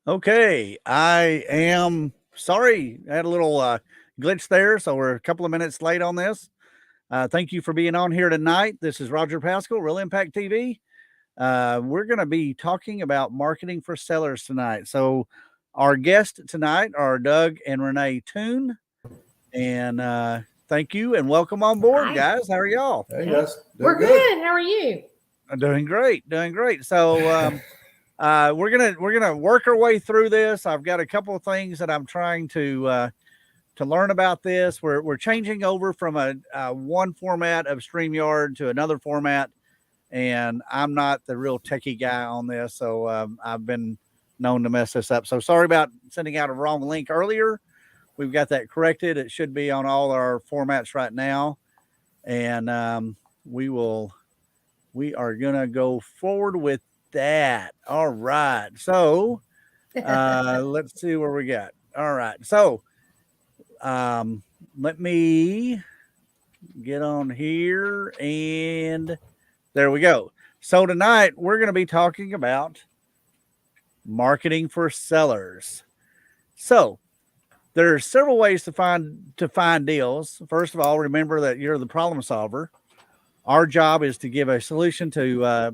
Okay, I am sorry. I had a little glitch there, so we're a couple of minutes late on this. Thank you for being on here tonight. This is Roger Pascal, Real Impact TV. We're going to be talking about marketing for sellers tonight. So, our guests tonight are Doug and Renee Toon. And thank you and welcome on board, Hi. guys. How are y'all? Hey guys, We're good. How are you? Doing great, doing great. So, we're gonna work our way through this. I've got a couple of things that I'm trying to learn about this. We're changing over from a one format of StreamYard to another format, and I'm not the real techie guy on this, so I've been known to mess this up. So sorry about sending out a wrong link earlier. We've got that corrected. It should be on all our formats right now, and we are gonna go forward with that. All right. So let's see where we got. All right. So let me get on here and there we go. So tonight we're going to be talking about marketing for sellers. So there are several ways to find deals. First of all, remember that you're the problem solver. Our job is to give a solution to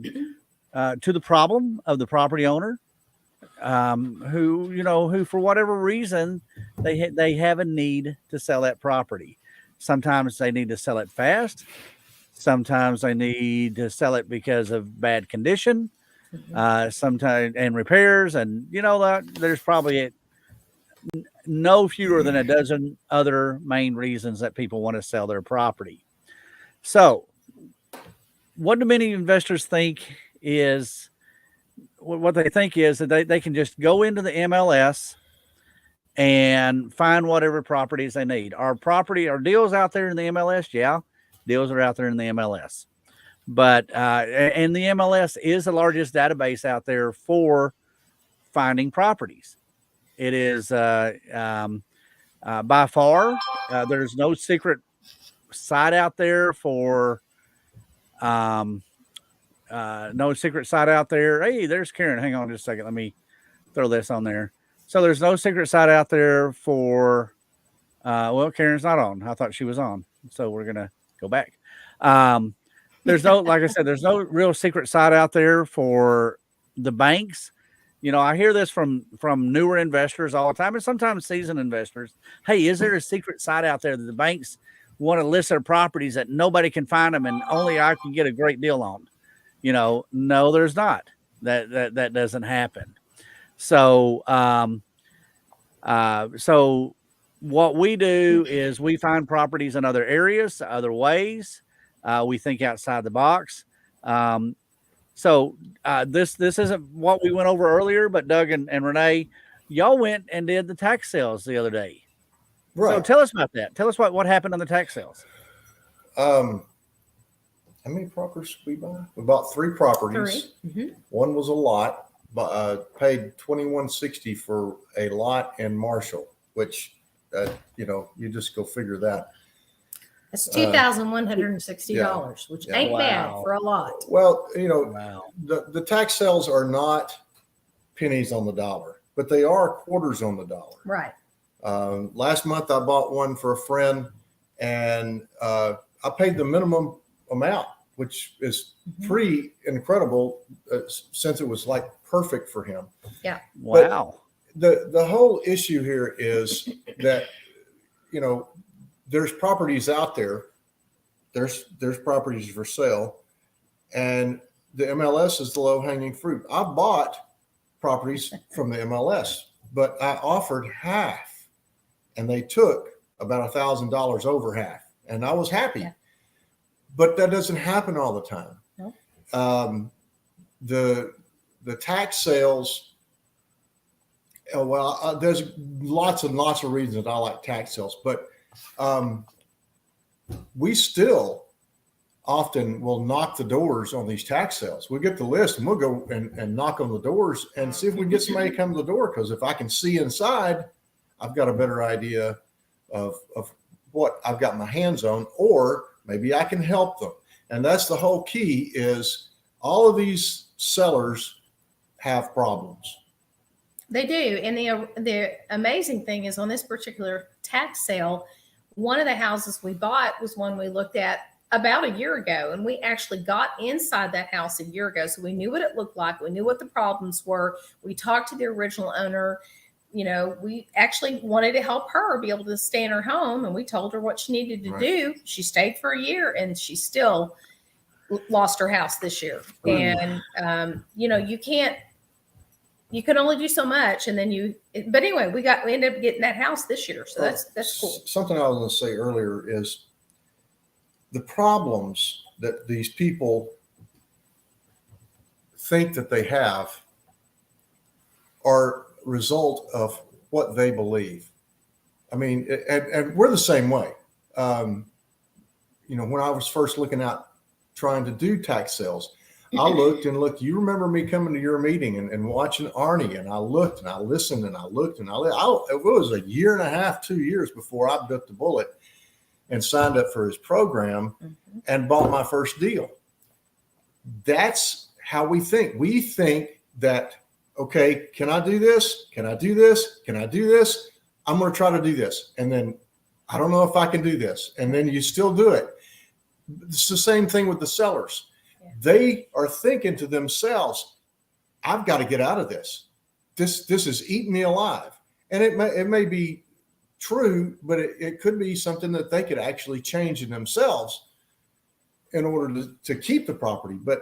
the problem of the property owner, who for whatever reason they have a need to sell that property. Sometimes they need to sell it fast. Sometimes they need to sell it because of bad condition. Sometimes and repairs, and there's probably no fewer than a dozen other main reasons that people want to sell their property. So, what do many investors think is what they think is that they can just go into the MLS and find whatever properties they need. Are deals out there in the MLS? Yeah, deals are out there in the MLS. But and the MLS is the largest database out there for finding properties. It is by far. There's no secret site out there for no secret site out there. Hey, there's Karen. Hang on just a second. Let me throw this on there. So there's no secret site out there for, Karen's not on. I thought she was on. So we're going to go back. There's no, like I said, there's no real secret site out there for the banks. I hear this from newer investors all the time and sometimes seasoned investors. Hey, is there a secret site out there that the banks want to list their properties that nobody can find them and only I can get a great deal on? No, there's not. That doesn't happen. So, so what we do is we find properties in other areas, other ways. We think outside the box. This isn't what we went over earlier, but Doug and Renee, y'all went and did the tax sales the other day. Right. So tell us about that. Tell us what happened on the tax sales. How many properties we buy? We bought 3 properties. 3. Mm-hmm. One was a lot, but paid $21.60 for a lot in Marshall, which you just go figure that. That's $2,160, which ain't bad for a lot. Well, the tax sales are not pennies on the dollar, but they are quarters on the dollar. Right. Last month I bought one for a friend, and I paid the minimum amount, which is pretty incredible since it was like perfect for him. Yeah. Wow. But the whole issue here is that, there's properties out there. There's properties for sale, and the MLS is the low hanging fruit. I bought properties from the MLS, but I offered half, and they took about $1,000 over half, and I was happy. Yeah. But that doesn't happen all the time. Nope. The tax sales. There's lots and lots of reasons I like tax sales, but we still often will knock the doors on these tax sales. We'll get the list and we'll go and knock on the doors and see if we can get somebody to come to the door. Because if I can see inside, I've got a better idea of what I've got my hands on, or maybe I can help them. And that's the whole key, is all of these sellers have problems. They do. And the amazing thing is on this particular tax sale, one of the houses we bought was one we looked at about a year ago. And we actually got inside that house a year ago. So we knew what it looked like. We knew what the problems were. We talked to the original owner. You know, we actually wanted to help her be able to stay in her home. And we told her what she needed to do. She stayed for a year and she still lost her house this year. And, you know, you can only do so much. And then but anyway, we ended up getting that house this year. So that's cool. Something I was going to say earlier is the problems that these people think that they have are result of what they believe. I mean, and we're the same way. You know, when I was first looking out, trying to do tax sales, I looked and looked. You remember me coming to your meeting and watching Arnie, and I looked and I listened and I looked and it was a year and a half, 2 years before I bit the bullet and signed up for his program and bought my first deal. That's how we think. We think that, okay, can I do this? Can I do this? Can I do this? I'm going to try to do this. And then I don't know if I can do this. And then you still do it. It's the same thing with the sellers. Yeah. They are thinking to themselves, I've got to get out of this. This is eating me alive. And it may be true, but it could be something that they could actually change in themselves in order to keep the property. But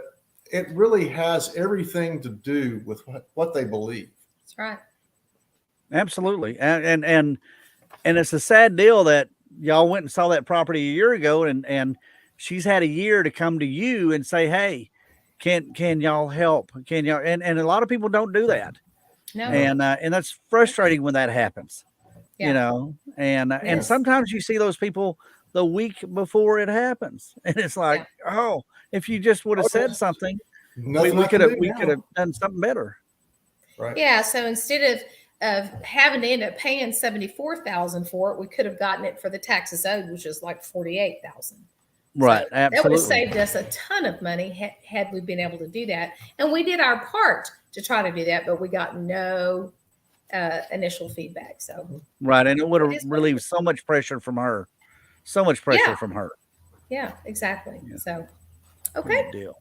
it really has everything to do with what they believe. That's right. Absolutely. And it's a sad deal that y'all went and saw that property a year ago and she's had a year to come to you and say, hey, can y'all help? Can y'all, and a lot of people don't do that. No. And that's frustrating when that happens, you know, and sometimes you see those people the week before it happens. And it's like, oh, if you just would have said something, we could have done something better. Right. Yeah. So instead of having to end up paying $74,000 for it, we could have gotten it for the taxes owed, which is like $48,000. Right. So absolutely. That would have saved us a ton of money had we been able to do that. And we did our part to try to do that, but we got no initial feedback. So right. And it would have relieved so much pressure from her. So much pressure from her. Yeah, exactly. Yeah. So, okay. Good deal.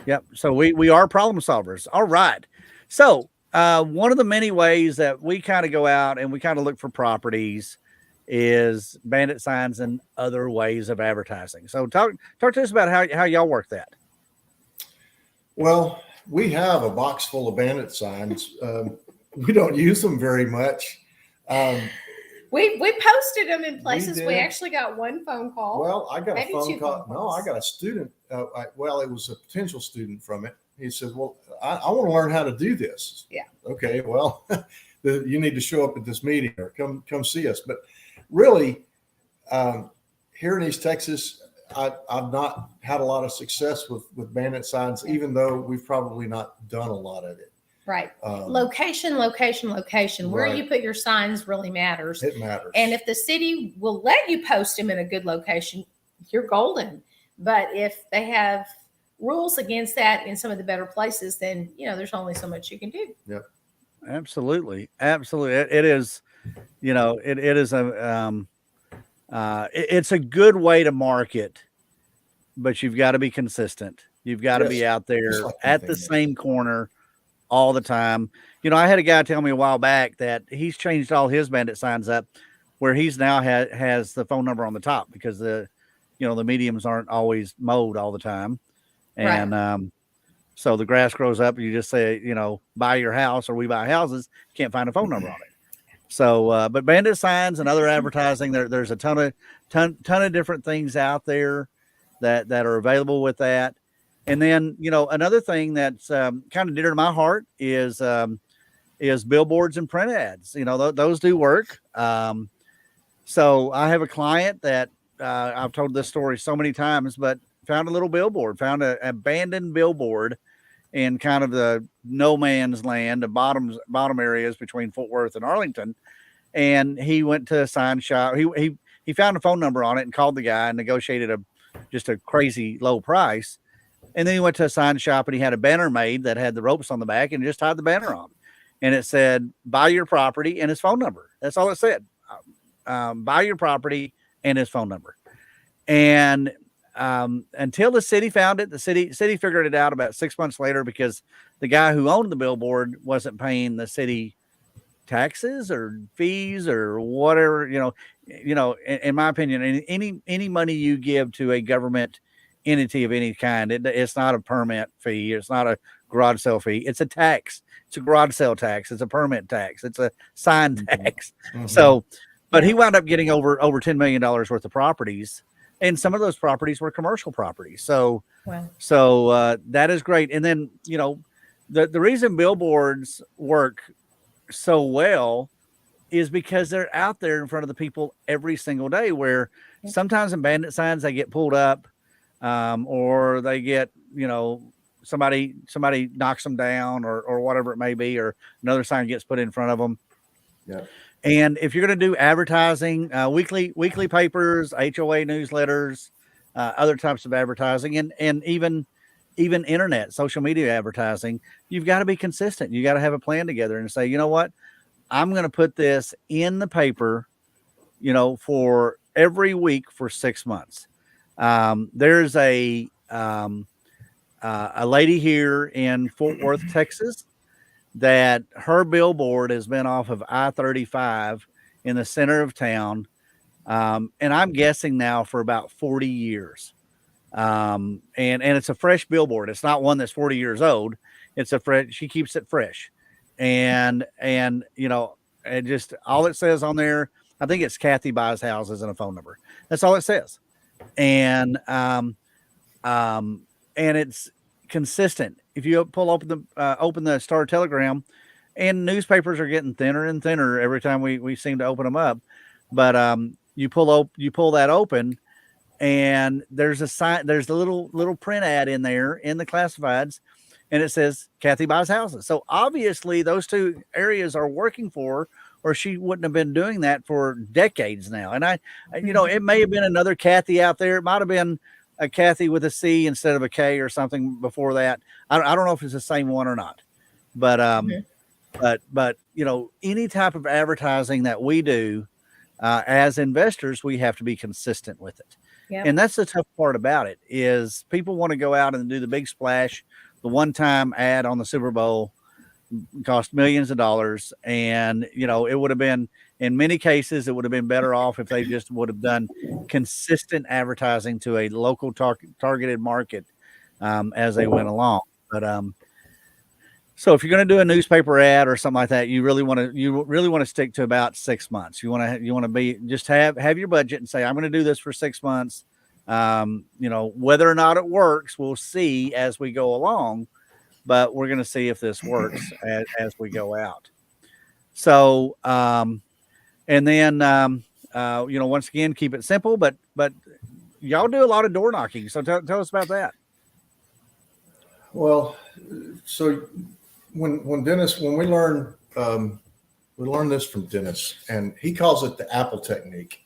Yep. So we are problem solvers. All right. So one of the many ways that we kind of go out and we kind of look for properties is bandit signs and other ways of advertising. So talk to us about how y'all work that. Well, we have a box full of bandit signs. We don't use them very much. We posted them in places. We actually got one phone call. Well, I got a phone call. No, I got a student. It was a potential student from it. He says, well, I want to learn how to do this. Yeah. Okay. Well, you need to show up at this meeting or come see us. But really, here in East Texas, I've not had a lot of success with bandit signs, even though we've probably not done a lot of it. Right. Location. Where you put your signs really matters. It matters. And if the city will let you post them in a good location, you're golden. But if they have rules against that in some of the better places, then, there's only so much you can do. Yep. Absolutely. Absolutely. It is, it is it's a good way to market, but you've got to be consistent. You've got to be out there at the same corner all the time. I had a guy tell me a while back that he's changed all his bandit signs up where he's now has the phone number on the top because the mediums aren't always mowed all the time. And, so the grass grows up, you just say, buy your house or we buy houses. Can't find a phone number on it. So, but bandit signs and other advertising, there's a ton of different things out there that are available with that. And then, another thing that's kind of dear to my heart is billboards and print ads. Those do work. So I have a client that I've told this story so many times, but found a little billboard, found an abandoned billboard in kind of the no man's land, the bottom areas between Fort Worth and Arlington. And he went to a sign shop. He found a phone number on it and called the guy and negotiated just a crazy low price. And then he went to a sign shop and he had a banner made that had the ropes on the back and just tied the banner on. and it said, buy your property and his phone number. That's all it said. Buy your property and his phone number. And until the city found it, the city figured it out about 6 months later, because the guy who owned the billboard wasn't paying the city taxes or fees or whatever. In my opinion, any money you give to a government entity of any kind, it's not a permit fee, it's not a garage sale fee, it's a tax. It's a garage sale tax, it's a permit tax, it's a sign tax. So, but he wound up getting over $10 million worth of properties, and some of those properties were commercial properties. So Wow. so that is great. And then, the reason billboards work so well is because they're out there in front of the people every single day, where sometimes in bandit signs, they get pulled up, or they get, somebody knocks them down, or whatever it may be, or another sign gets put in front of them. Yeah. And if you're going to do advertising, weekly papers, HOA newsletters, other types of advertising, and even internet, social media advertising, you've got to be consistent. You got to have a plan together and say, you know what, I'm going to put this in the paper, for every week for 6 months. There's a lady here in Fort Worth, Texas, that her billboard has been off of I-35 in the center of town. And I'm guessing now for about 40 years. And it's a fresh billboard. It's not one that's 40 years old. It's a fresh, she keeps it fresh. And and just all it says on there, I think it's Kathy buys houses and a phone number. That's all it says. And it's consistent. If you open the Star Telegram, and newspapers are getting thinner and thinner every time we seem to open them up, but you pull that open, and there's a sign, there's a little print ad in there in the classifieds, and it says Kathy buys houses. So obviously those two areas are working for her, or she wouldn't have been doing that for decades now. And it may have been another Kathy out there. It might have been a Kathy with a C instead of a K or something before that. I don't know if it's the same one or not, but any type of advertising that we do, as investors, we have to be consistent with it. Yep. And that's the tough part about it, is people want to go out and do the big splash. The one-time ad on the Super Bowl cost millions of dollars. And, it would have been, in many cases, it would have been better off if they just would have done consistent advertising to a local targeted market, as they went along. But, so if you're going to do a newspaper ad or something like that, you really want to stick to about 6 months. You want to have your budget and say, I'm going to do this for 6 months. Whether or not it works, we'll see as we go along, but we're going to see if this works as we go out. So, and then, once again, keep it simple, but y'all do a lot of door knocking. So tell us about that. Well, so when we learn this from Dennis, and he calls it the Apple technique.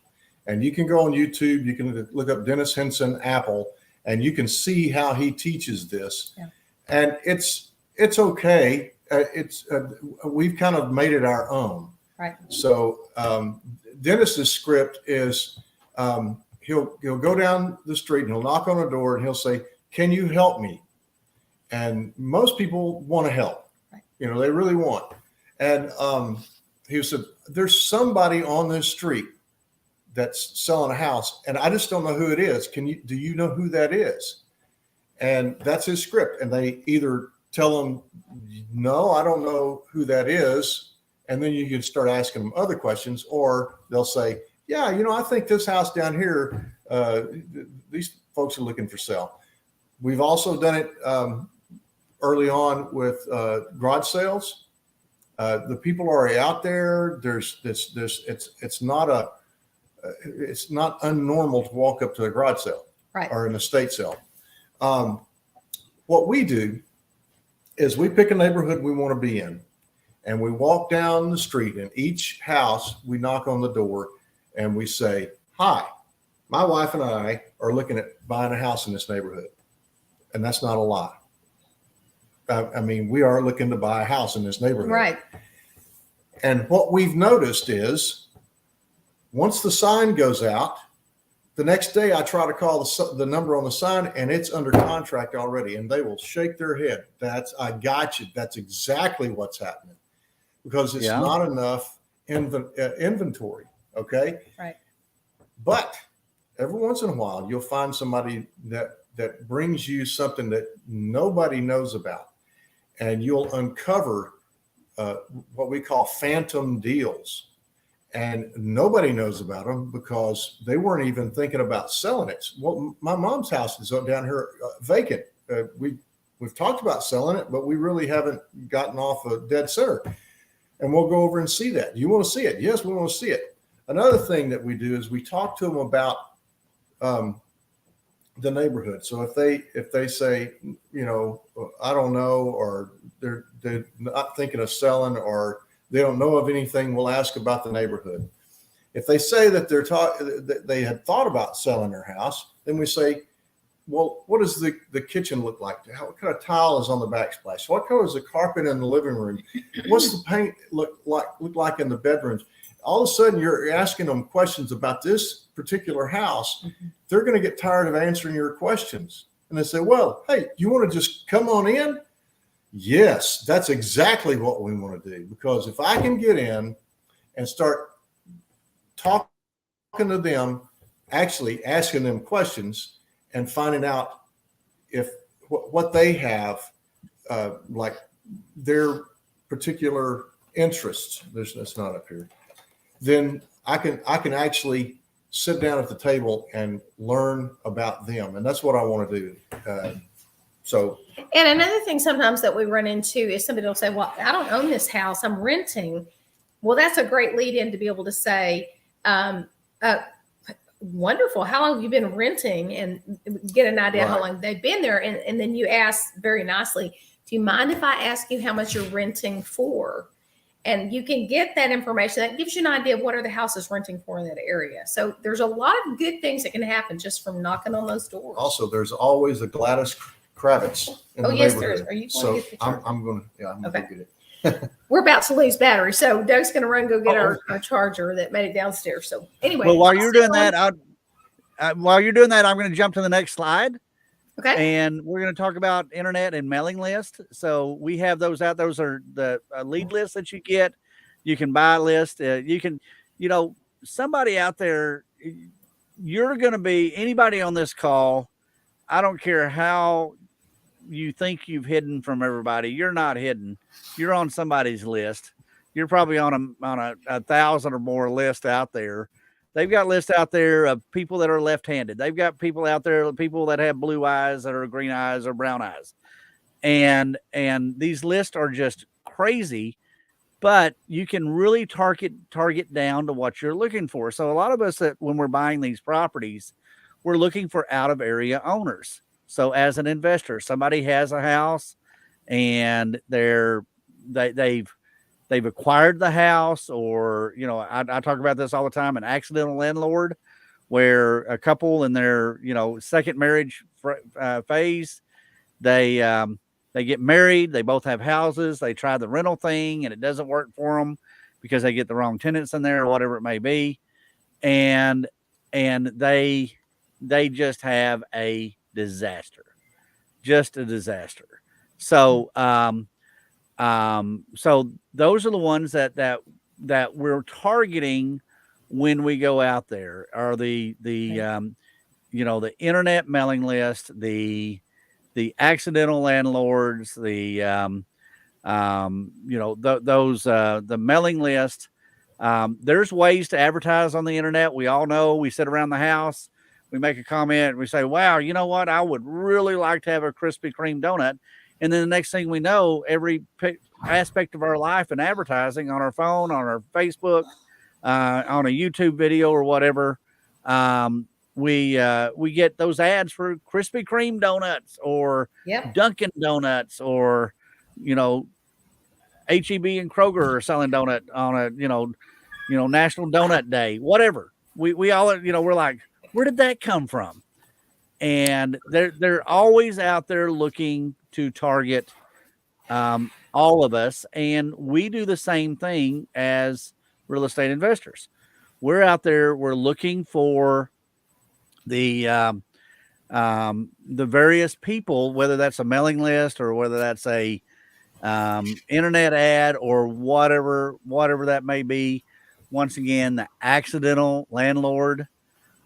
And you can go on YouTube, you can look up Dennis Henson Apple, and you can see how he teaches this. Yeah. And it's okay. We've kind of made it our own. Right. So Dennis's script is he'll go down the street and he'll knock on a door and he'll say, "Can you help me?" And most people want to help. Right. They really want. And he said, "There's somebody on this street that's selling a house, and I just don't know who it is. Do you know who that is?" And that's his script. And they either tell him, "No, I don't know who that is." And then you can start asking them other questions, or they'll say, "Yeah, I think this house down here, these folks are looking for sale." We've also done it early on with garage sales. The people are already out there. It's not unnormal to walk up to a garage sale, right, or an estate sale. What we do is we pick a neighborhood we want to be in, and we walk down the street, and each house we knock on the door and we say, "Hi, my wife and I are looking at buying a house in this neighborhood." And that's not a lie. I mean, we are looking to buy a house in this neighborhood. Right. And what we've noticed is once the sign goes out, the next day I try to call the number on the sign and it's under contract already. And they will shake their head. I got you. That's exactly what's happening because it's not enough inventory. Okay. Right. But every once in a while, you'll find somebody that brings you something that nobody knows about. And you'll uncover what we call phantom deals. And nobody knows about them because they weren't even thinking about selling it. Well, my mom's house is down here vacant. We've talked about selling it, but we really haven't gotten off a dead center. And we'll go over and see that. You want to see it? Yes, we want to see it. Another thing that we do is we talk to them about the neighborhood. So if they say, you know, I don't know, or they're not thinking of selling, or they don't know of anything, we'll ask about the neighborhood. If they say that they had thought about selling their house, then we say, well, what does the kitchen look like? What kind of tile is on the backsplash? What color is the carpet in the living room? What's the paint look like in the bedrooms? All of a sudden, you're asking them questions about this particular house. Mm-hmm. They're going to get tired of answering your questions. And they say, well, hey, you want to just come on in? Yes, that's exactly what we want to do. Because if I can get in and start talking to them, actually asking them questions and finding out if what they have, like their particular interests, that's not up here, then I can actually sit down at the table and learn about them. And that's what I want to do. And another thing sometimes that we run into is somebody will say, well, I don't own this house, I'm renting. Well, that's a great lead in to be able to say, wonderful, how long have you been renting? And get an idea how long they've been there. And then you ask very nicely, do you mind if I ask you how much you're renting for? And you can get that information. That gives you an idea of what are the houses renting for in that area. So there's a lot of good things that can happen just from knocking on those doors. Also, there's always a Gladys Kravitz in the yes, neighborhood. there is. Are you going so to get the charger? I'm going to get it. We're about to lose battery, so Doug's going to run go get our charger that made it downstairs. So anyway, Well, while you're doing that, I'm going to jump to the next slide. Okay. And we're going to talk about internet and mailing list. So we have those out. Those are the lead lists that you get. You can buy a list. You can, somebody out there, you're going to be anybody on this call. I don't care how you think you've hidden from everybody. You're not hidden. You're on somebody's list. You're probably on a 1,000 or more list out there. They've got lists out there of people that are left-handed. They've got people out there, people that have blue eyes, that are green eyes or brown eyes. And these lists are just crazy, but you can really target down to what you're looking for. So a lot of us that when we're buying these properties, we're looking for out-of-area owners. So as an investor, somebody has a house and they've acquired the house, or, I talk about this all the time, an accidental landlord, where a couple in their, second marriage phase, they get married, they both have houses, they try the rental thing and it doesn't work for them because they get the wrong tenants in there or whatever it may be. And they just have a disaster, So, so those are the ones that we're targeting when we go out there, are the internet mailing list, the accidental landlords, the mailing list. There's ways to advertise on the internet. We all know, we sit around the house, we make a comment, we say, wow, you know what? I would really like to have a Krispy Kreme donut. And then the next thing we know, every aspect of our life and advertising on our phone, on our Facebook, on a YouTube video or whatever, we get those ads for Krispy Kreme donuts or Dunkin' Donuts, or, HEB and Kroger are selling donut on a, National Donut Day, whatever. We all, we're like, where did that come from? And they're always out there looking to target all of us, and we do the same thing as real estate investors. We're out there, we're looking for the various people, whether that's a mailing list or whether that's a internet ad or whatever that may be. Once again, the accidental landlord,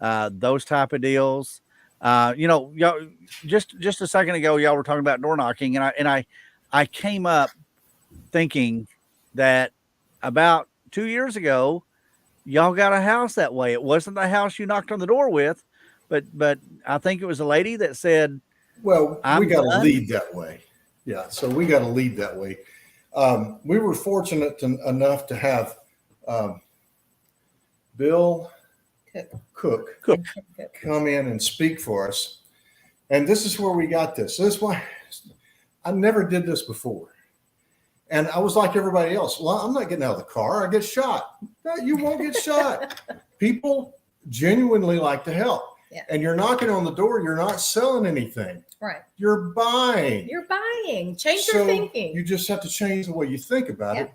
those type of deals. Y'all just a second ago, y'all were talking about door knocking, and I came up thinking that about 2 years ago, y'all got a house that way. It wasn't the house you knocked on the door with, but I think it was a lady that said, Well, we got to done. lead that way. Yeah. So we got to lead that way. We were fortunate enough to have Bill Cook come in and speak for us. And this is where we got this. This is why I never did this before. And I was like everybody else. Well, I'm not getting out of the car. I get shot. No, you won't get shot. People genuinely like to help. Yeah. And you're knocking on the door. You're not selling anything. Right. You're buying. You're buying. Change So your thinking. You just have to change the way you think about Yeah. it.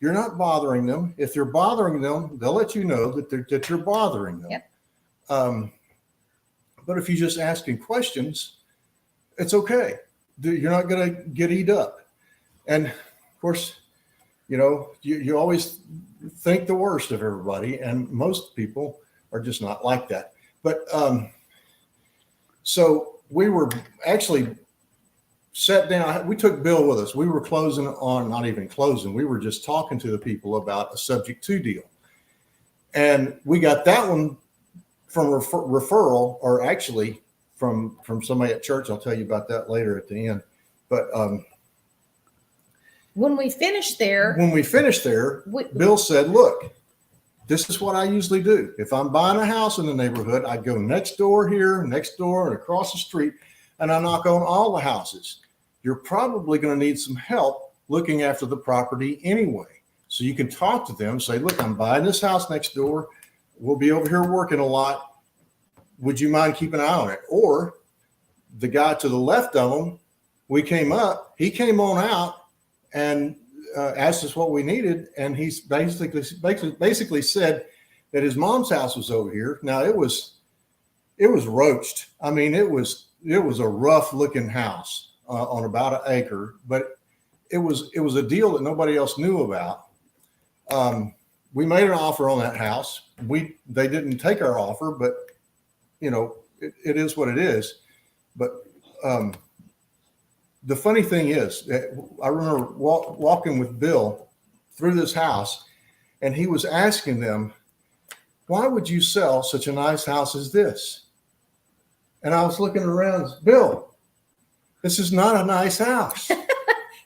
You're not bothering them. If you're bothering them, they'll let you know that you're bothering them. Yep. But if you're just asking questions, it's okay. You're not going to get eat up. And of course, you always think the worst of everybody, and most people are just not like that. But so we were actually sat down. We took Bill with us. We were not even closing. We were just talking to the people about a subject to deal. And we got that one from referral, or actually from somebody at church. I'll tell you about that later at the end. But when we finished there, Bill said, look, this is what I usually do. If I'm buying a house in the neighborhood, I go next door here, next door, and across the street, and I knock on all the houses. You're probably going to need some help looking after the property anyway. So you can talk to them, say, look, I'm buying this house next door. We'll be over here working a lot. Would you mind keeping an eye on it? Or the guy to the left of them, he came on out and asked us what we needed. And he's basically said that his mom's house was over here. Now it was roached. I mean, it was a rough looking house on about an acre, but it was a deal that nobody else knew about. We made an offer on that house. They didn't take our offer, but it is what it is. But the funny thing is, I remember walking with Bill through this house, and he was asking them, why would you sell such a nice house as this? And I was looking around, Bill, this is not a nice house.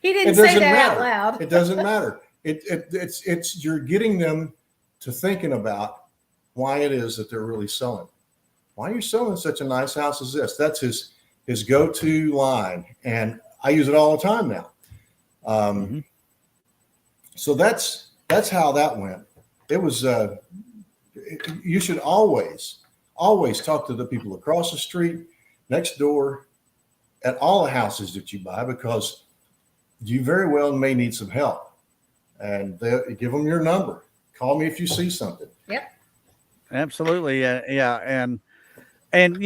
he didn't say that matter. out loud. It doesn't matter. It's you're getting them to thinking about why it is that they're really selling. Why are you selling such a nice house as this? That's his go-to line, and I use it all the time now. So that's how that went. It was. You should always talk to the people across the street, next door, at all the houses that you buy, because you very well may need some help. And give them your number. Call me if you see something. Yep. Absolutely. Yeah. And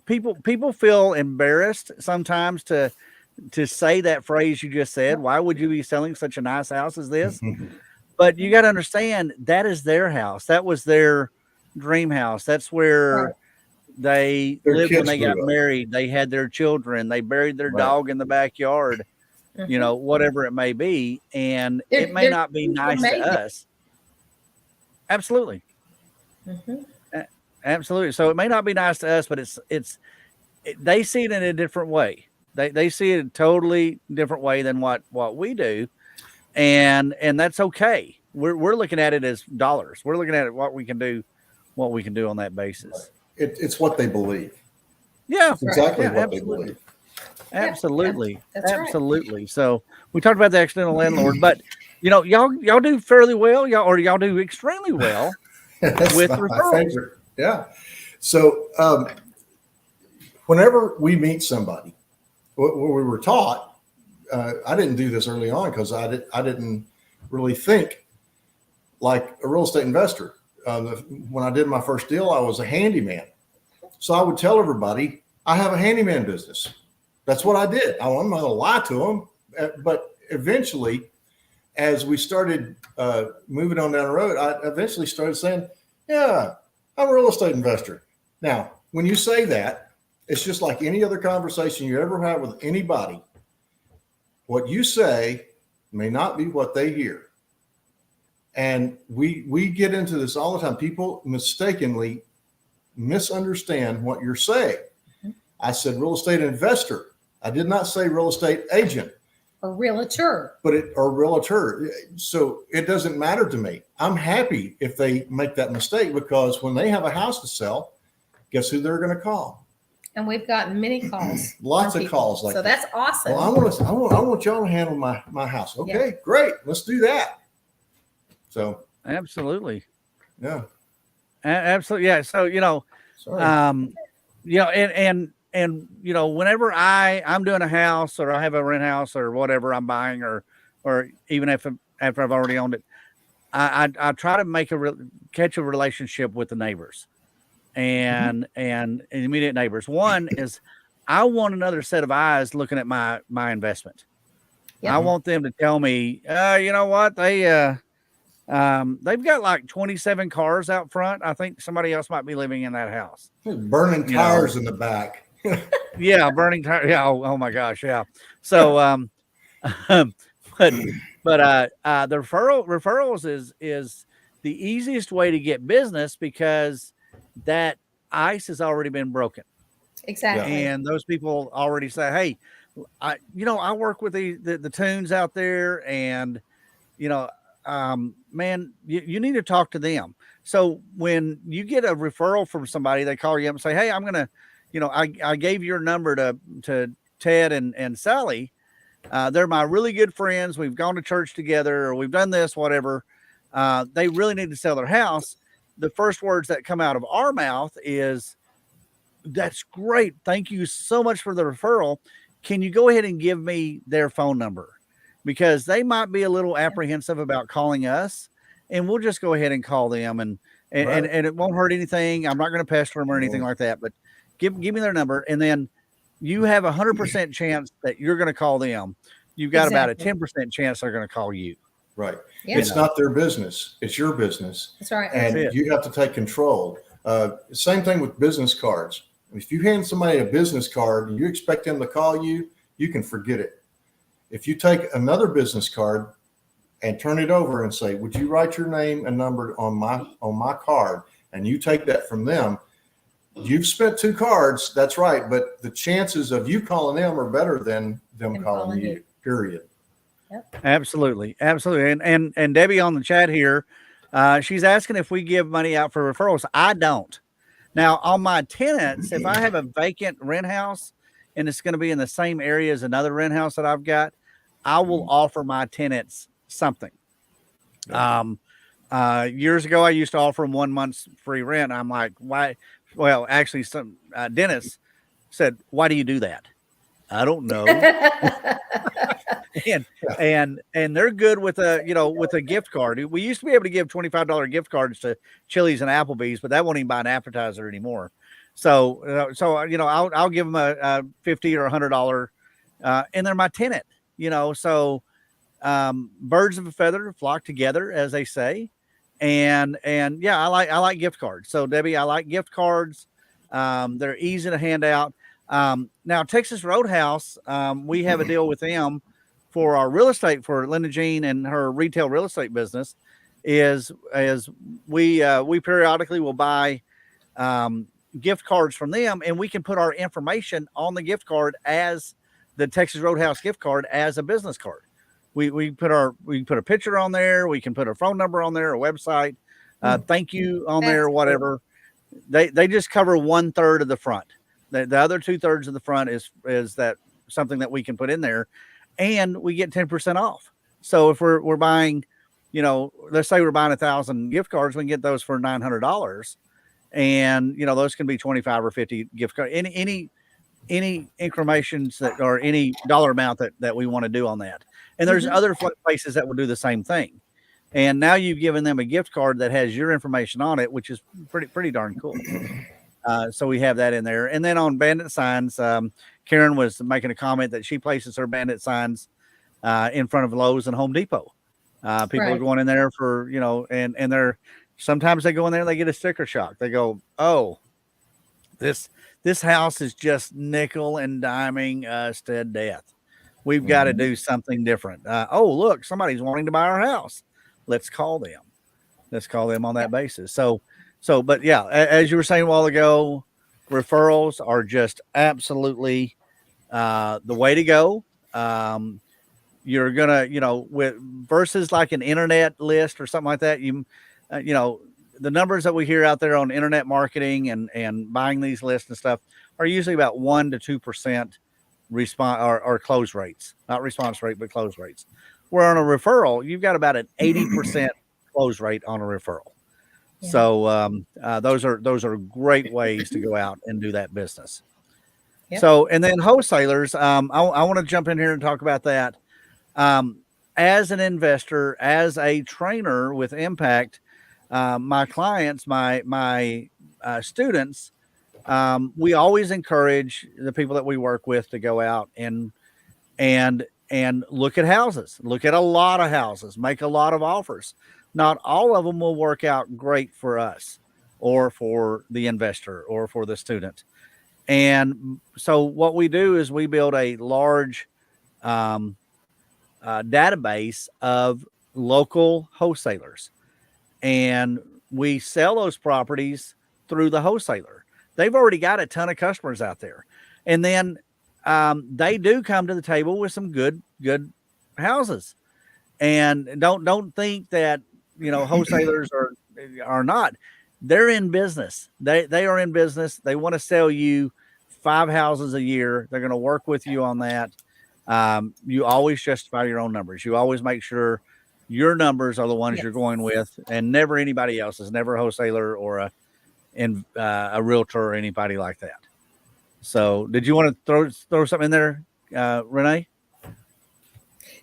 people feel embarrassed sometimes to say that phrase you just said. Why would you be selling such a nice house as this? But you got to understand, that is their house. That was their dream house. That's where they lived when they got married. They had their children. They buried their dog in the backyard. Whatever it may be. And it may not be nice to us. Absolutely. Absolutely. So it may not be nice to us, but they see it in a different way. They see it a totally different way than what we do. And that's okay. We're looking at it as dollars. We're looking at it, what we can do on that basis. It's what they believe. Yeah. It's exactly what absolutely. they believe. Absolutely. That's absolutely. Right. So we talked about the accidental landlord, but y'all do fairly well. Y'all do extremely well with referrals. Favorite. Yeah. So whenever we meet somebody, what we were taught I didn't do this early on because I didn't really think like a real estate investor. When I did my first deal, I was a handyman. So I would tell everybody I have a handyman business. That's what I did. I'm not going to lie to them. But eventually, as we started moving on down the road, I eventually started saying, yeah, I'm a real estate investor. Now, when you say that, it's just like any other conversation you ever have with anybody. What you say may not be what they hear. And we get into this all the time. People mistakenly misunderstand what you're saying. Mm-hmm. I said real estate investor. I did not say real estate agent. Or realtor. Or realtor. So it doesn't matter to me. I'm happy if they make that mistake, because when they have a house to sell, guess who they're going to call? And we've gotten many calls. Lots of calls like that. So that's awesome. Well, I want y'all to handle my house. Okay, yeah. Great. Let's do that. So absolutely. Yeah. Absolutely. Yeah. So, and whenever I'm doing a house, or I have a rent house or whatever I'm buying, or even after I've already owned it, I try to catch a relationship with the neighbors and immediate neighbors. One is I want another set of eyes looking at my investment. Yep. I want them to tell me, you know what, they've got like 27 cars out front. I think somebody else might be living in that house. Burning tires in the back. Yeah, burning tires. Yeah. Oh my gosh. Yeah. So, but the referrals is the easiest way to get business, because that ice has already been broken. Exactly. And those people already say, hey, I work with the tunes out there, and, man, you need to talk to them. So when you get a referral from somebody, they call you up and say, hey, I'm going to, I gave your number to Ted and Sally. They're my really good friends. We've gone to church together, or we've done this, whatever. They really need to sell their house. The first words that come out of our mouth is, that's great. Thank you so much for the referral. Can you go ahead and give me their phone number? Because they might be a little apprehensive about calling us, and we'll just go ahead and call them, and it won't hurt anything. I'm not going to pester them or anything like that, but give me their number. And then you have 100% chance that you're going to call them. You've got about a 10% chance they're going to call you. Right. Yeah. It's not their business. It's your business. That's right. And you have to take control. Same thing with business cards. If you hand somebody a business card and you expect them to call you, you can forget it. If you take another business card and turn it over and say, would you write your name and number on my card? And you take that from them, you've spent 2 cards. That's right. But the chances of you calling them are better than them calling you, period. Yep. Absolutely. And Debbie on the chat here, she's asking if we give money out for referrals. I don't. Now, on my tenants, if I have a vacant rent house and it's going to be in the same area as another rent house that I've got, I will offer my tenants something. Years ago, I used to offer them 1 month's free rent. I'm like, why? Well, actually, some Dennis said, why do you do that? I don't know. and they're good with a gift card. We used to be able to give $25 gift cards to Chili's and Applebee's, but that won't even buy an appetizer anymore. So I'll give them a $50 or $100, and they're my tenant. So birds of a feather flock together, as they say, and yeah, I like gift cards. So Debbie, I like gift cards. They're easy to hand out. Now Texas Roadhouse, we have a deal with them for our real estate, for Linda Jean and her retail real estate business, is we periodically will buy gift cards from them, and we can put our information on the gift card as the Texas Roadhouse gift card as a business card. We put a picture on there. We can put a phone number on there, a website, thank you on there, whatever. They just cover 1/3 of the front. The other 2/3 of the front is that something that we can put in there, and we get 10% off. So if we're buying, let's say we're buying 1,000 gift cards, we can get those for $900, and those can be 25 or 50 gift cards. Any incremations that or any dollar amount that we want to do on that. And there's other places that will do the same thing. And now you've given them a gift card that has your information on it, which is pretty darn cool. So we have that in there. And then on bandit signs, Karen was making a comment that she places her bandit signs in front of Lowe's and Home Depot. People are going in there for, and they're sometimes they go in there and they get a sticker shock. They go, oh, this house is just nickel and diming us to death. We've got to do something different. Oh, look, somebody's wanting to buy our house. Let's call them. Let's call them on that basis. But yeah, as you were saying a while ago, referrals are just absolutely the way to go. You're gonna, with versus like an internet list or something like that. The numbers that we hear out there on internet marketing and buying these lists and stuff are usually about 1% to 2% response or close rates, not response rate, but close rates. Where on a referral, you've got about an 80% close rate on a referral. Yeah. So those are great ways to go out and do that business. Yep. So, and then wholesalers, I want to jump in here and talk about that. As an investor, as a trainer with Impact, my clients, my students, we always encourage the people that we work with to go out and look at houses, look at a lot of houses, make a lot of offers. Not all of them will work out great for us or for the investor or for the student. And so what we do is we build a large database of local wholesalers, and we sell those properties through the wholesaler. They've already got a ton of customers out there. And then they do come to the table with some good houses. And don't think that, wholesalers are not. They're in business. They are in business. They want to sell you 5 houses a year. They're going to work with you on that. You always justify your own numbers. You always make sure your numbers are the ones you're going with, and never anybody else's, never a wholesaler or a realtor or anybody like that. So did you want to throw something in there, Renee?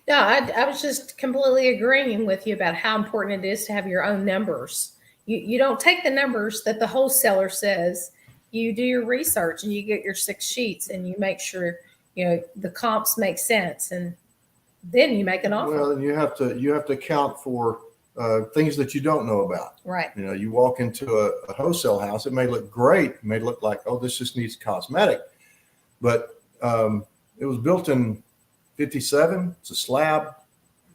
No, I was just completely agreeing with you about how important it is to have your own numbers. You don't take the numbers that the wholesaler says. You do your research and you get your 6 sheets and you make sure, the comps make sense, and then you make an offer. Well, and you have to account for things that you don't know about. Right. You walk into a wholesale house, it may look great. It may look like, oh, this just needs cosmetic, but it was built in 57. It's a slab.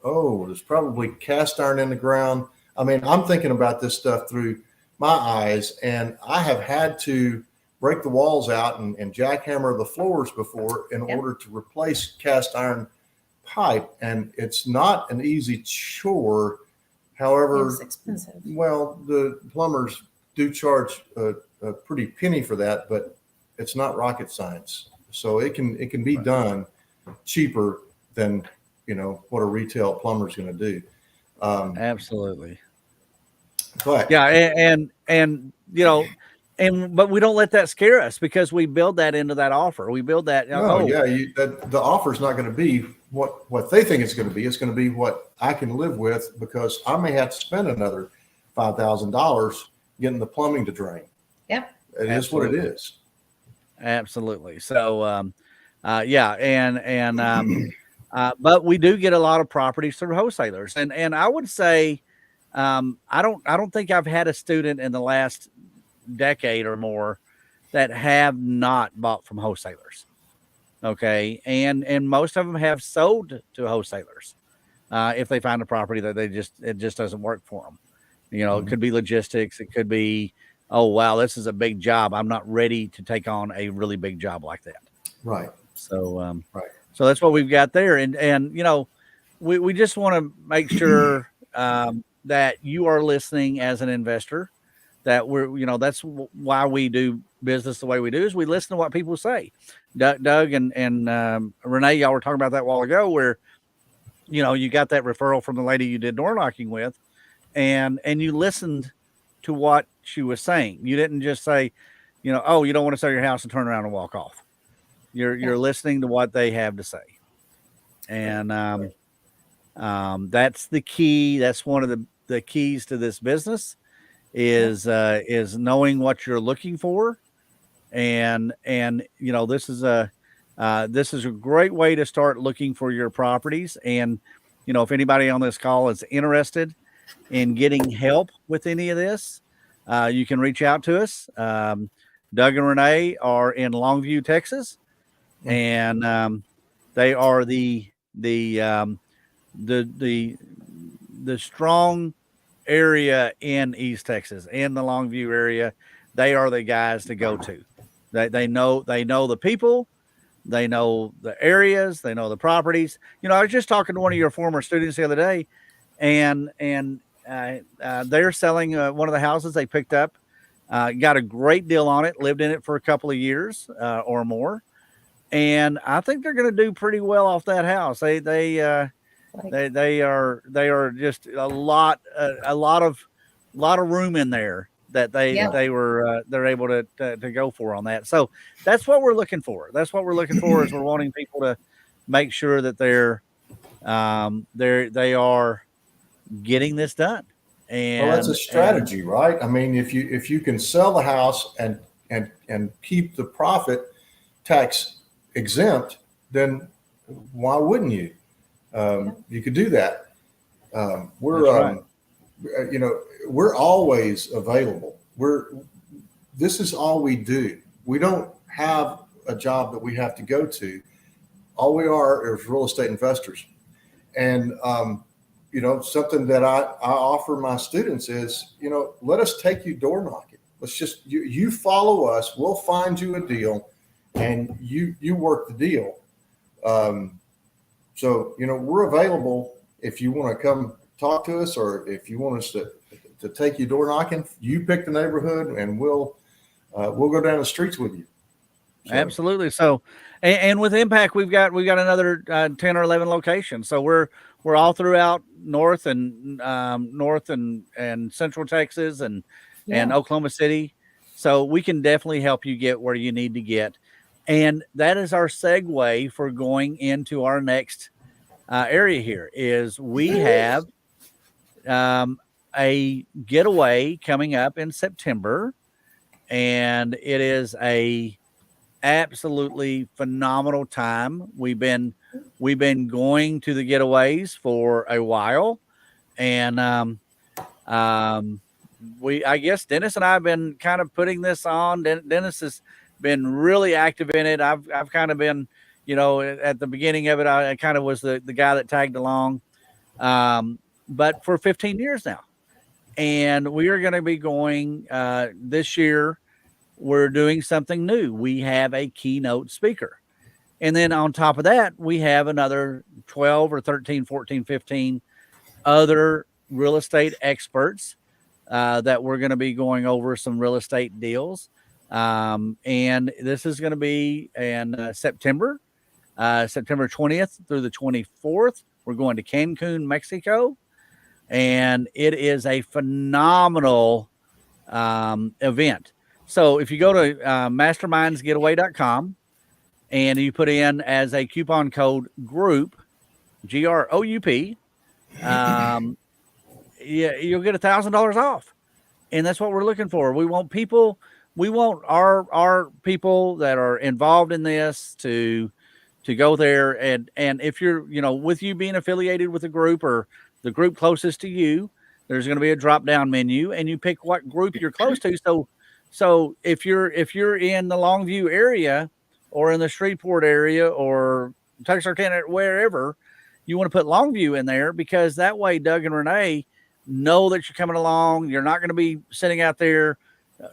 Oh, there's probably cast iron in the ground. I mean, I'm thinking about this stuff through my eyes, and I have had to break the walls out and jackhammer the floors before in order to replace cast iron pipe. And it's not an easy chore. However, it's expensive. Well, the plumbers do charge a pretty penny for that, but it's not rocket science. So it can be done cheaper than, what a retail plumber is going to do. Absolutely. But yeah. But we don't let that scare us, because we build that into that offer. We build that. The offer is not going to be what they think it's going to be. It's going to be what I can live with, because I may have to spend another $5,000 getting the plumbing to drain. Yeah, it is what it is. Absolutely. So, but we do get a lot of properties through wholesalers, and I would say, I don't think I've had a student in the last decade or more that have not bought from wholesalers. Okay. And most of them have sold to wholesalers. If they find a property that it just doesn't work for them. It could be logistics. It could be, oh, wow, this is a big job. I'm not ready to take on a really big job like that. Right. So, right. So that's what we've got there. And we just want to make sure, that you are listening as an investor, that that's why we do business the way we do, is we listen to what people say. Doug and Renee, y'all were talking about that a while ago, where, you got that referral from the lady you did door knocking with, and you listened to what she was saying. You didn't just say, oh, you don't want to sell your house and turn around and walk off. You're listening to what they have to say, and that's the key. That's one of the keys to this business is knowing what you're looking for, and this is a great way to start looking for your properties. And if anybody on this call is interested in getting help with any of this, you can reach out to us. Doug and Renee are in Longview, Texas, and they are the strong area in East Texas, in the Longview area. They are the guys to go to. They know the people, they know the areas, they know the properties. I was just talking to one of your former students the other day, and they're selling one of the houses they picked up. Got a great deal on it, lived in it for a couple of years or more, and I think they're going to do pretty well off that house. They are just a lot of room in there that they're able to go for on that. So that's what we're looking for. Is we're wanting people to make sure that they are getting this done. And that's a strategy, right? I mean, if you can sell the house and keep the profit tax exempt, then why wouldn't you? You could do that. We're always available. This is all we do. We don't have a job that we have to go to. All we are is real estate investors. And, something that I offer my students is, let us take you door knocking. Let's just, you follow us, we'll find you a deal, and you work the deal. So, we're available if you want to come talk to us, or if you want us to take you door knocking. You pick the neighborhood, and we'll go down the streets with you. So. Absolutely. So, and with Impact, we've got another 10 or 11 locations. So we're all throughout North and Central Texas and Oklahoma City. So we can definitely help you get where you need to get. And that is our segue for going into our next area here. Is we have a getaway coming up in September, and it is a absolutely phenomenal time. We've been going to the getaways for a while, and I guess Dennis and I have been kind of putting this on. Dennis has been really active in it. I've kind of been, at the beginning of it, I kind of was the guy that tagged along, but for 15 years now. And we are going to be going this year. We're doing something new. We have a keynote speaker. And then on top of that, we have another 12 or 13, 14, 15 other real estate experts that we're going to be going over some real estate deals. And this is going to be in September 20th through the 24th. We're going to Cancun, Mexico. And it is a phenomenal event. So if you go to mastermindsgetaway.com and you put in as a coupon code GROUP, GROUP, you'll get $1,000 off. And that's what we're looking for. We want our people that are involved in this to go there. And if you're, with you being affiliated with a group or the group closest to you, there's going to be a drop down menu, and you pick what group you're close to. So if you're in the Longview area or in the Shreveport area or Texarkana, wherever, you want to put Longview in there, because that way Doug and Renee know that you're coming along. You're not going to be sitting out there.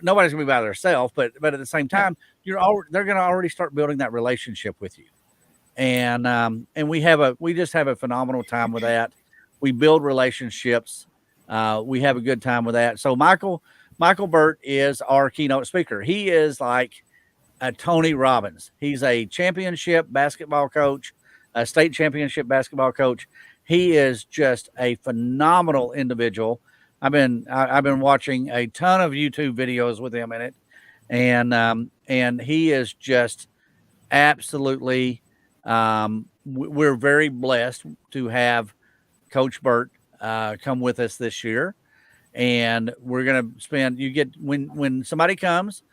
Nobody's going to be by themselves, but at the same time, they're going to already start building that relationship with you. And we just have a phenomenal time with that. We build relationships. We have a good time with that. So Michael Burt is our keynote speaker. He is like a Tony Robbins. He's a championship basketball coach, a state championship basketball coach. He is just a phenomenal individual. I've been watching a ton of YouTube videos with him in it, and he is just absolutely. We're very blessed to have Coach Burt come with us this year, and we're gonna spend. You get when somebody comes,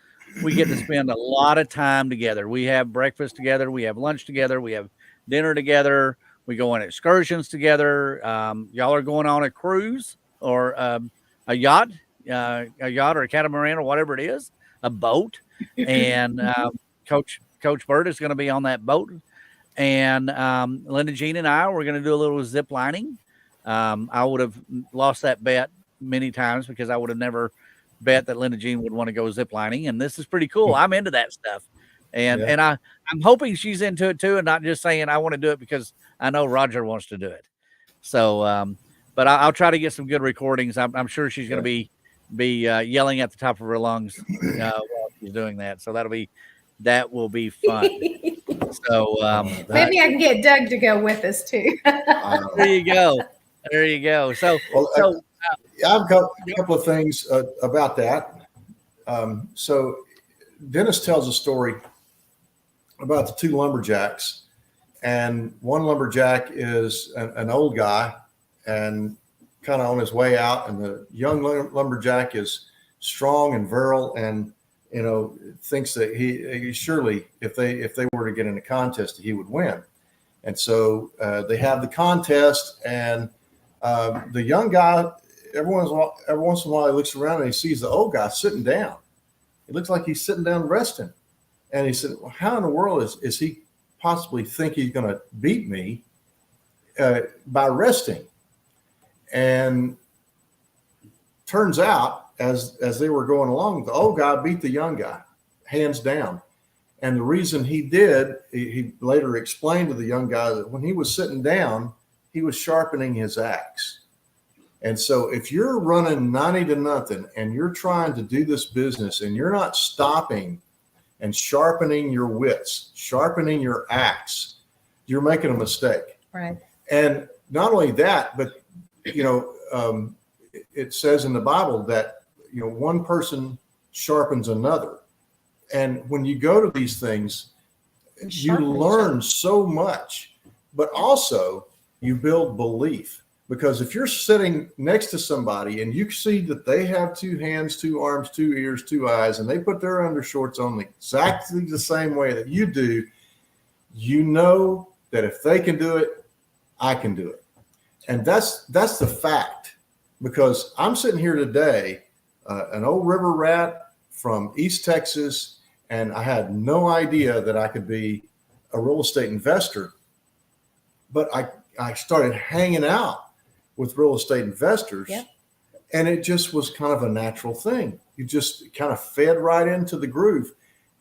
we get to spend a lot of time together. We have breakfast together, we have lunch together, we have dinner together. We go on excursions together. Y'all are going on a cruise or a yacht or a catamaran or whatever it is, a boat, and Coach Burt is going to be on that boat, and Linda Jean and I we're going to do a little zip lining. I would have lost that bet many times because I would have never bet that Linda Jean would want to go zip lining, and this is pretty cool. I'm into that stuff, and I'm hoping she's into it too, and not just saying I want to do it because I know Roger wants to do it. So, but I'll try to get some good recordings. I'm sure she's going to be yelling at the top of her lungs while she's doing that. So that will be fun. So maybe I can get Doug to go with us too. There you go. There you go. So, I've got a couple of things about that. So Dennis tells a story about the two lumberjacks, and one lumberjack is an old guy and kind of on his way out, and the young lumberjack is strong and virile, and thinks that he surely if they were to get in a contest he would win. And so they have the contest, and the young guy every once in a while he looks around and he sees the old guy sitting down. It looks like he's sitting down resting, and he said, well, how in the world is he possibly think he's going to beat me by resting? And turns out as they were going along, the old guy beat the young guy hands down. And the reason he did, he later explained to the young guy that when he was sitting down, he was sharpening his axe. And so if you're running 90-0 and you're trying to do this business and you're not stopping and sharpening your wits, sharpening your axe, you're making a mistake. Right. And not only that, but it says in the Bible that one person sharpens another. And when you go to these things, you learn so much, but also you build belief. Because if you're sitting next to somebody and you see that they have two hands, two arms, two ears, two eyes, and they put their undershorts on exactly the same way that you do, you know that if they can do it, I can do it. And that's the fact. Because I'm sitting here today, an old river rat from East Texas, and I had no idea that I could be a real estate investor. But I started hanging out with real estate investors, and it just was kind of a natural thing. You just kind of fed right into the groove.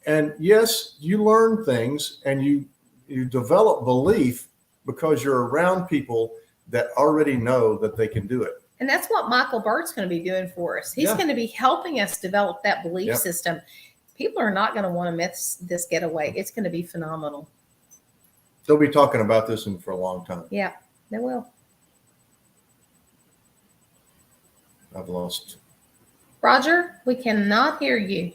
And yes, you learn things and you develop belief because you're around people that already know that they can do it. And that's what Michael Burt's going to be doing for us. He's going to be helping us develop that belief system. People are not going to want to miss this getaway. It's going to be phenomenal. They'll be talking about this for a long time. Yeah, they will. I've lost. Roger, we cannot hear you.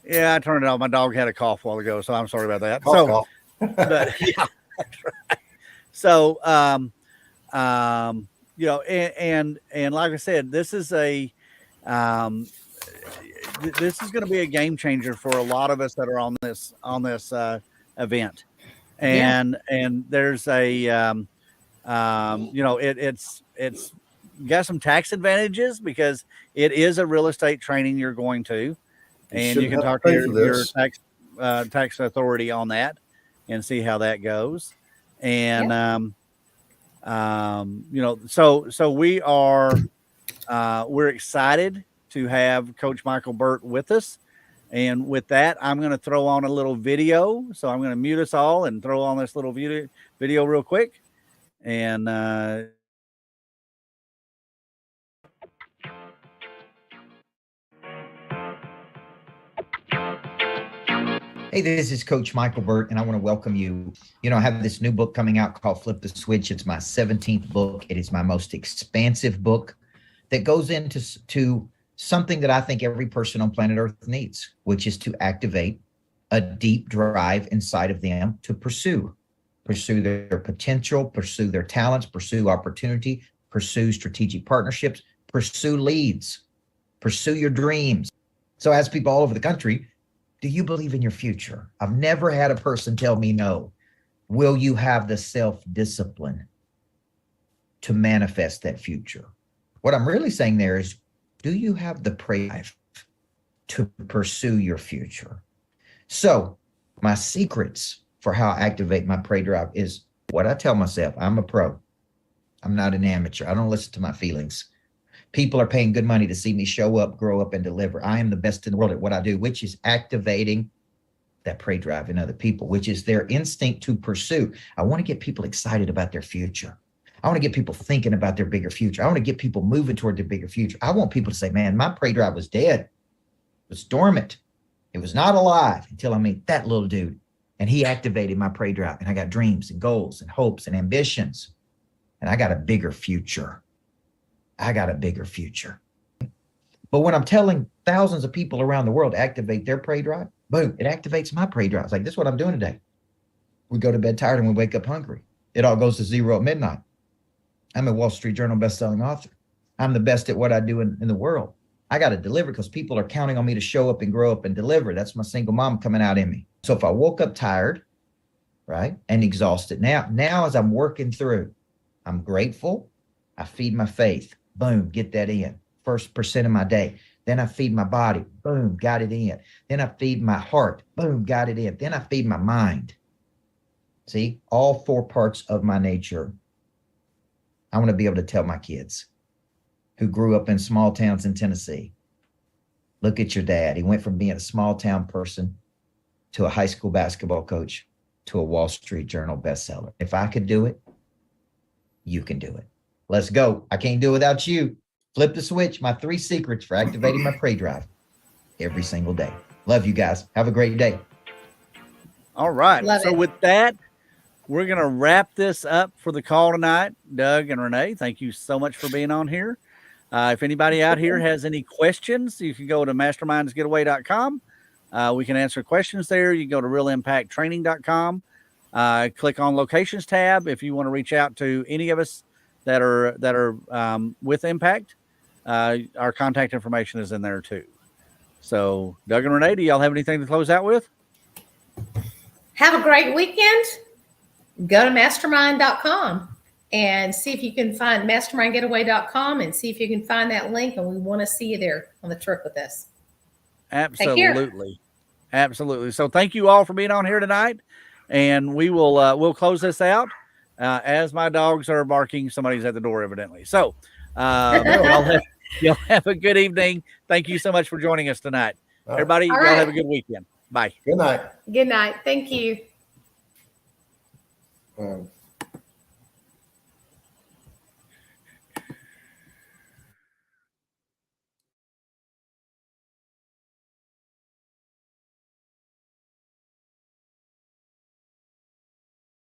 Yeah, I turned it off. My dog had a cough a while ago, so I'm sorry about that. Cough. But yeah, that's right. So, and like I said, this is this is going to be a game changer for a lot of us that are on this event. And there's it's got some tax advantages because it is a real estate training you're going to, and you can talk to your tax authority on that and see how that goes. And so we are we're excited to have Coach Michael Burt with us. And with that, I'm going to throw on a little video. So I'm going to mute us all and throw on this little video real quick. And hey, this is Coach Michael Burt, and I want to welcome you. I have this new book coming out called Flip the Switch. It's my 17th book. It is my most expansive book that goes into something that I think every person on planet Earth needs, which is to activate a deep drive inside of them to pursue their potential, pursue their talents, pursue opportunity, pursue strategic partnerships, pursue leads, pursue your dreams. So I ask people all over the country, do you believe in your future? I've never had a person tell me no. Will you have the self-discipline to manifest that future? What I'm really saying there is, do you have the drive to pursue your future? So my secrets for how I activate my prey drive is what I tell myself. I'm a pro. I'm not an amateur. I don't listen to my feelings. People are paying good money to see me show up, grow up, and deliver. I am the best in the world at what I do, which is activating that prey drive in other people, which is their instinct to pursue. I want to get people excited about their future. I want to get people thinking about their bigger future. I want to get people moving toward their bigger future. I want people to say, man, my prey drive was dead. It was dormant. It was not alive until I met that little dude. And he activated my prey drive. And I got dreams and goals and hopes and ambitions. And I got a bigger future. I got a bigger future. But when I'm telling thousands of people around the world to activate their prey drive, boom, it activates my prey drive. It's like, this is what I'm doing today. We go to bed tired and we wake up hungry. It all goes to zero at midnight. I'm a Wall Street Journal bestselling author. I'm the best at what I do in the world. I got to deliver because people are counting on me to show up and grow up and deliver. That's my single mom coming out in me. So if I woke up tired, right, and exhausted, now as I'm working through, I'm grateful. I feed my faith. Boom, get that in. First percent of my day. Then I feed my body. Boom, got it in. Then I feed my heart. Boom, got it in. Then I feed my mind. See, all four parts of my nature. I want to be able to tell my kids who grew up in small towns in Tennessee, look at your dad. He went from being a small town person to a high school basketball coach to a Wall Street Journal bestseller. If I could do it, you can do it. Let's go. I can't do it without you. Flip the switch. My 3 secrets for activating my prey drive every single day. Love you guys. Have a great day. All right. Love So it. with that, we're going to wrap this up for the call tonight. Doug and Renee, thank you so much for being on here. If anybody out here has any questions, you can go to mastermindsgetaway.com. We can answer questions there. You can go to realimpacttraining.com. Click on locations tab if you want to reach out to any of us that are with Impact. Our contact information is in there too. So Doug and Renee, do y'all have anything to close out with? Have a great weekend. Go to mastermind.com and see if you can find mastermindgetaway.com and see if you can find that link. And we want to see you there on the trip with us. Absolutely. Absolutely. So thank you all for being on here tonight. And we will we'll close this out as my dogs are barking. Somebody's at the door, evidently. So y'all have a good evening. Thank you so much for joining us tonight. All right. Everybody, All y'all right. have a good weekend. Bye. Good night. Good night. Thank you.